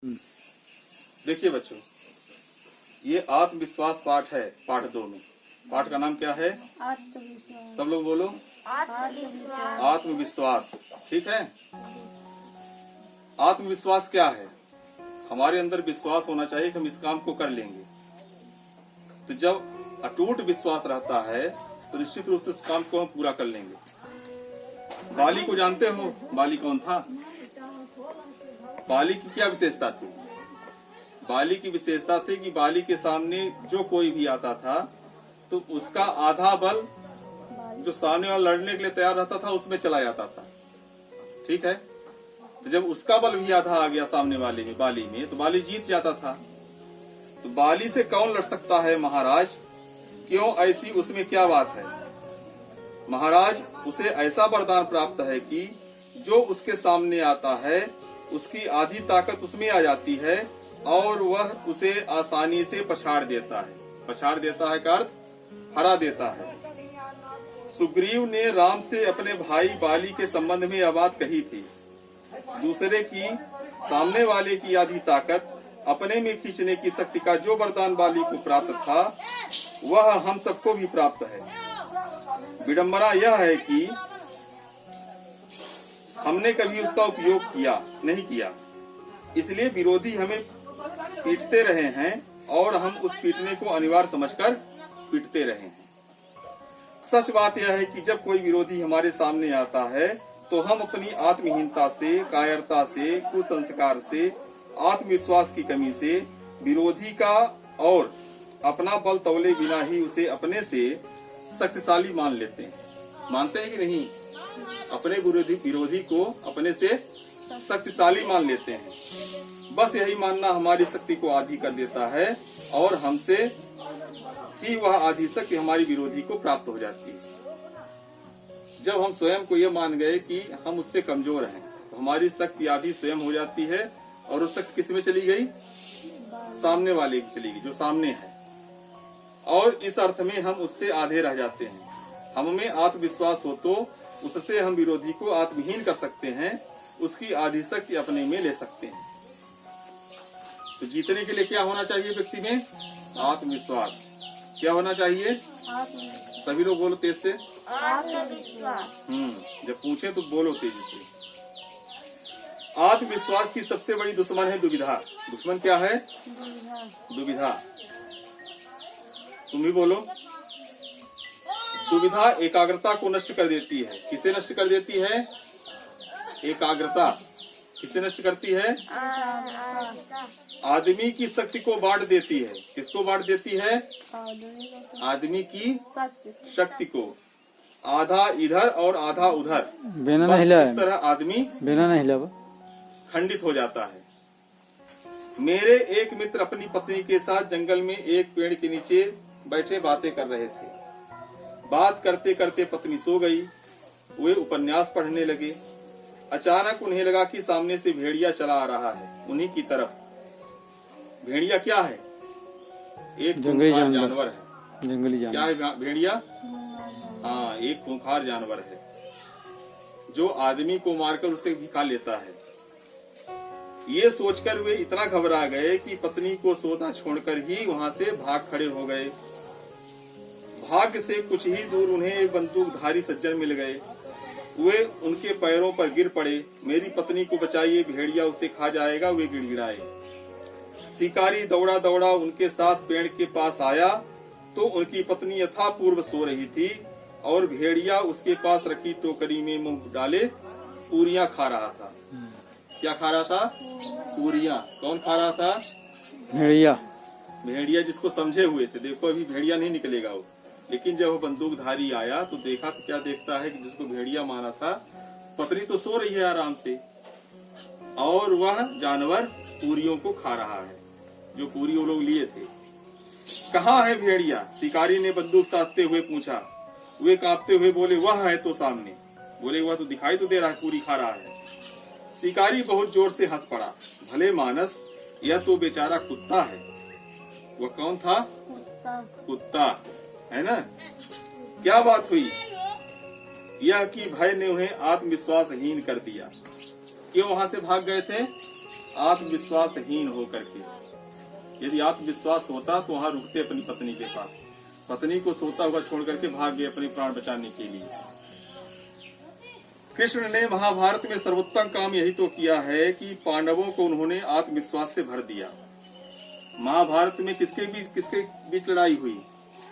देखिए बच्चों, ये आत्मविश्वास पाठ है। पाठ 2 में पाठ का नाम क्या है? आत्मविश्वास। सब लोग बोलो। आत्मविश्वास। आत्मविश्वास। ठीक है। आत्मविश्वास क्या है? हमारे अंदर विश्वास होना चाहिए कि हम इस काम को कर लेंगे। तो जब अटूट विश्वास रहता है तो निश्चित रूप से उस काम को हम पूरा कर लेंगे। बाली को जानते हो? बाली कौन था? बाली की क्या विशेषता थी? बाली की विशेषता थी कि बाली के सामने जो कोई भी आता था तो उसका आधा बल जो सामने वाला लड़ने के लिए तैयार रहता था उसमें चला जाता था। ठीक है। तो जब उसका बल भी आधा आ गया सामने वाले में, बाली में, तो बाली जीत जाता था। तो बाली से कौन लड़ सकता है महाराज? क्यों? ऐसी उसमें क्या बात है महाराज? उसे ऐसा वरदान प्राप्त है कि जो उसके सामने आता है उसकी आधी ताकत उसमें आ जाती है और वह उसे आसानी से पछाड़ देता है। पछाड़ देता है का अर्थ हरा देता है। सुग्रीव ने राम से अपने भाई बाली के संबंध में यह बात कही थी। दूसरे की सामने वाले की आधी ताकत अपने में खींचने की शक्ति का जो वरदान बाली को प्राप्त था वह हम सबको भी प्राप्त है। विडंबना यह है कि हमने कभी उसका उपयोग नहीं किया, इसलिए विरोधी हमें पीटते रहे हैं और हम उस पीटने को अनिवार्य समझकर पीटते रहे हैं। सच बात यह है कि जब कोई विरोधी हमारे सामने आता है तो हम अपनी आत्महीनता से, कायरता से, कुसंस्कार से, आत्मविश्वास की कमी से विरोधी का और अपना बल तौले बिना ही उसे अपने से शक्तिशाली मान लेते हैं। मानते हैं कि नहीं? अपने विरोधी को अपने से शक्तिशाली मान लेते हैं। बस यही मानना हमारी शक्ति को आधी कर देता है और हमसे ही वह आधी शक्ति हमारी विरोधी को प्राप्त हो जाती है। जब हम स्वयं को यह मान गए कि हम उससे कमजोर हैं तो हमारी शक्ति आधी स्वयं हो जाती है और उस शक्ति किस में चली गई? सामने वाले की चली गई, जो सामने है। और इस अर्थ में हम उससे आधे रह जाते हैं। हम में आत्मविश्वास हो तो उससे हम विरोधी को आत्महीन कर सकते हैं, उसकी आधी शक्ति अपने में ले सकते हैं। तो जीतने के लिए क्या होना चाहिए व्यक्ति में? आत्मविश्वास। क्या होना चाहिए? सभी लोग बोलो तेज से। आत्मविश्वास। जब पूछे तो बोलो तेजी से। आत्मविश्वास की सबसे बड़ी दुश्मन है दुविधा। दुश्मन क्या है? दुविधा। तुम भी बोलो। दुविधा एकाग्रता को नष्ट कर देती है। किसे नष्ट कर देती है? एकाग्रता। किसे नष्ट करती है? आदमी की शक्ति को बांट देती है। किसको बांट देती है? आदमी की शक्ति को। आधा इधर और आधा उधर। इस तरह आदमी खंडित हो जाता है। मेरे एक मित्र अपनी पत्नी के साथ जंगल में एक पेड़ के नीचे बैठे बातें कर रहे थे। बात करते करते पत्नी सो गई। वे उपन्यास पढ़ने लगे। अचानक उन्हें लगा कि सामने से भेड़िया चला आ रहा है उन्हीं की तरफ। भेड़िया क्या है? एक जंगली जानवर है। जंगली जानवर क्या है भेड़िया? हाँ, एक खूंखार जानवर है जो आदमी को मारकर उसे भी खा लेता है। ये सोचकर वे इतना घबरा गए कि पत्नी को सोता छोड़कर ही वहां से भाग खड़े हो गए। भाग्य से कुछ ही दूर उन्हें एक बंदूकधारी सज्जन मिल गए। वे उनके पैरों पर गिर पड़े। मेरी पत्नी को बचाइए, भेड़िया उसे खा जाएगा, वे गिड़गिड़ाए। शिकारी दौड़ा दौड़ा उनके साथ पेड़ के पास आया तो उनकी पत्नी यथापूर्व सो रही थी और भेड़िया उसके पास रखी टोकरी में मुंह डाले पूरियां खा रहा था। क्या खा रहा था? पूरियां। कौन खा रहा था? भेड़िया। भेड़िया जिसको समझे हुए थे। देखो अभी भेड़िया नहीं निकलेगा वो, लेकिन जब वो बंदूकधारी आया तो देखा तो क्या देखता है कि जिसको भेड़िया मारा था पत्नी तो सो रही है आराम से और वह जानवर पूरियों को खा रहा है, जो पूरी वो लोग लिए थे। कहाँ है भेड़िया? शिकारी ने बंदूक साधते हुए पूछा। वे कांपते हुए बोले, वह है तो सामने। बोले, वह तो दिखाई तो दे रहा है, पूरी खा रहा है। शिकारी बहुत जोर से हंस पड़ा। भले मानस, यह तो बेचारा कुत्ता है। वह कौन था? कुत्ता है ना। क्या बात हुई? यह कि भय ने उन्हें आत्मविश्वासहीन कर दिया। क्यों वहां से भाग गए थे? आत्मविश्वासहीन हो करके। यदि आत्मविश्वास होता तो वहाँ रुकते अपनी पत्नी के पास। पत्नी को सोता हुआ छोड़ करके भाग गए अपने प्राण बचाने के लिए। कृष्ण ने महाभारत में सर्वोत्तम काम यही तो किया है कि पांडवों को उन्होंने आत्मविश्वास से भर दिया। महाभारत में किसके बीच लड़ाई हुई?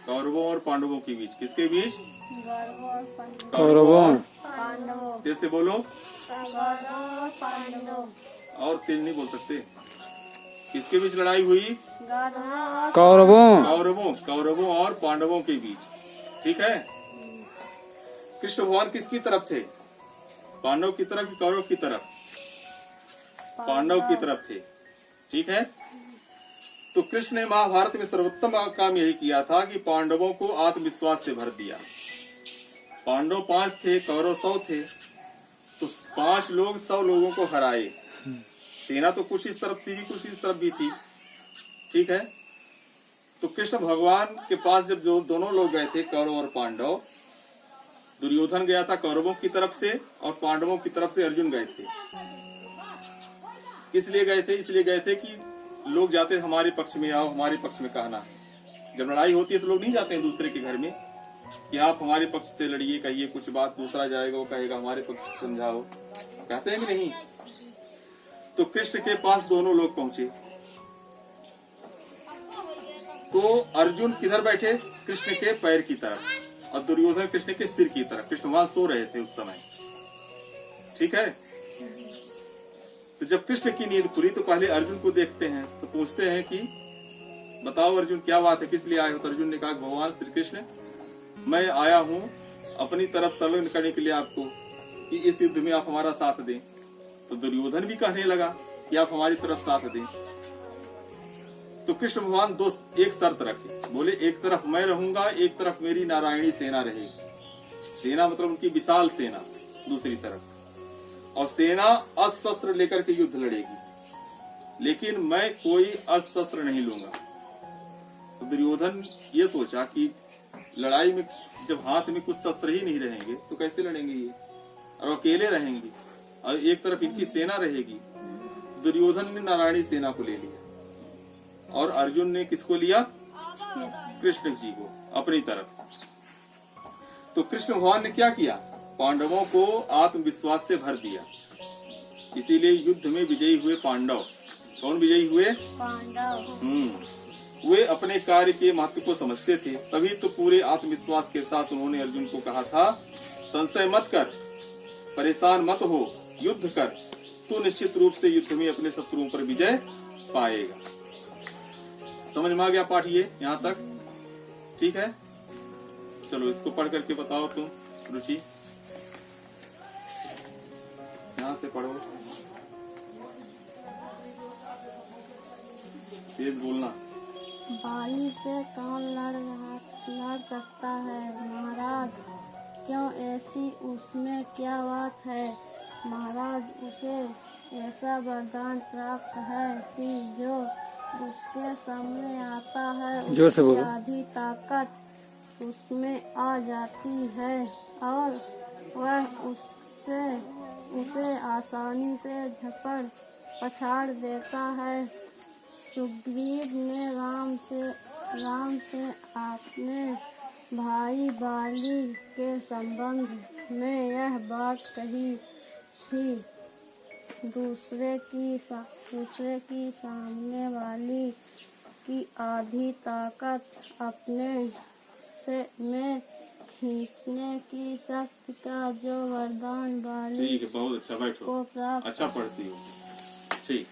कौरवों और पांडवों के बीच। किसके बीच? कौरवों और पांडवों। जैसे बोलो। कौरवों और पांडवों। और तेज नहीं बोल सकते। किसके बीच लड़ाई हुई? कौरवों और पांडवों के बीच। ठीक है। कृष्ण भगवान किसकी तरफ थे? पांडव की तरफ कि कौरव की तरफ? पांडव की तरफ थे। ठीक है। तो कृष्ण ने महाभारत में सर्वोत्तम काम यही किया था कि पांडवों को आत्मविश्वास से भर दिया। पांडव 5 थे, कौरव 100 थे, तो 5 लोग 100 लोगों को हराए। सेना तो कुछ इस तरफ थी, कुछ इस तरफ भी थी। ठीक है। तो कृष्ण भगवान के पास जब जो दोनों लोग गए थे, कौरव और पांडव, दुर्योधन गया था कौरवों की तरफ से और पांडवों की तरफ से अर्जुन गए थे। इसलिए गए थे कि लोग जाते हमारे पक्ष में आओ, हमारे पक्ष में कहना। जब लड़ाई होती है तो लोग नहीं जाते हैं दूसरे के घर में कि आप हमारे पक्ष से लड़िए, कहिए कुछ बात। दूसरा जाएगा, वो कहेगा हमारे पक्ष से समझाओ। कहते हैं कि नहीं? तो कृष्ण के पास दोनों लोग पहुंचे। तो अर्जुन किधर बैठे? कृष्ण के पैर की तरफ, और दुर्योधन कृष्ण के सिर की तरफ। कृष्ण वहां सो रहे थे उस समय। ठीक है। तो जब कृष्ण की नींद खुली तो पहले अर्जुन को देखते हैं, तो पूछते हैं कि बताओ अर्जुन, क्या बात है, किस लिए आए हो? तो अर्जुन ने कहा, भगवान श्री कृष्ण, मैं आया हूँ अपनी तरफ संलग्न करने के लिए आपको, कि इस युद्ध में आप हमारा साथ दें। तो दुर्योधन भी कहने लगा कि आप हमारी तरफ साथ दें। तो कृष्ण भगवान एक शर्त रखे। बोले, एक तरफ मैं रहूंगा, एक तरफ मेरी नारायणी सेना रहेगी। सेना मतलब उनकी विशाल सेना दूसरी तरफ, और सेना अस्त्र लेकर के युद्ध लड़ेगी, लेकिन मैं कोई अस्त्र नहीं लूंगा। तो दुर्योधन ये सोचा कि लड़ाई में जब हाथ में कुछ शस्त्र ही नहीं रहेंगे तो कैसे लड़ेंगे ये, और अकेले रहेंगे, और एक तरफ इनकी सेना रहेगी। दुर्योधन ने नारायणी सेना को ले लिया, और अर्जुन ने किसको लिया? कृष्ण जी को अपनी तरफ। तो कृष्ण भगवान ने क्या किया? पांडवों को आत्मविश्वास से भर दिया। इसीलिए युद्ध में विजयी हुए पांडव। कौन विजयी हुए? पांडव। वे अपने कार्य के महत्व को समझते थे, तभी तो पूरे आत्मविश्वास के साथ उन्होंने अर्जुन को कहा था, संशय मत कर, परेशान मत हो, युद्ध कर, तो निश्चित रूप से युद्ध में अपने शत्रुओं पर विजय पाएगा। समझ में आ गया पाठ ये यहाँ तक? ठीक है। चलो इसको पढ़ करके बताओ तुम, रुचि, यहाँ से पढ़ो, तेज बोलना। बाली से कौन लड़ सकता है महाराज? क्यों ऐसी उसमें क्या बात है महाराज? उसे ऐसा वरदान प्राप्त है कि जो उसके सामने आता है उसकी आधी ताकत उसमें आ जाती है, और वह उसे आसानी से झपड़ पछाड़ देता है। सुग्रीव ने राम से अपने भाई बाली के संबंध में यह बात कही थी। दूसरे की सामने वाली की आधी ताकत अपने से में खींचने की शक्ति का जो वरदान बाली ठीक है, बहुत अच्छा, बैठो, को प्राप्त। अच्छा पढ़ती हो। ठीक।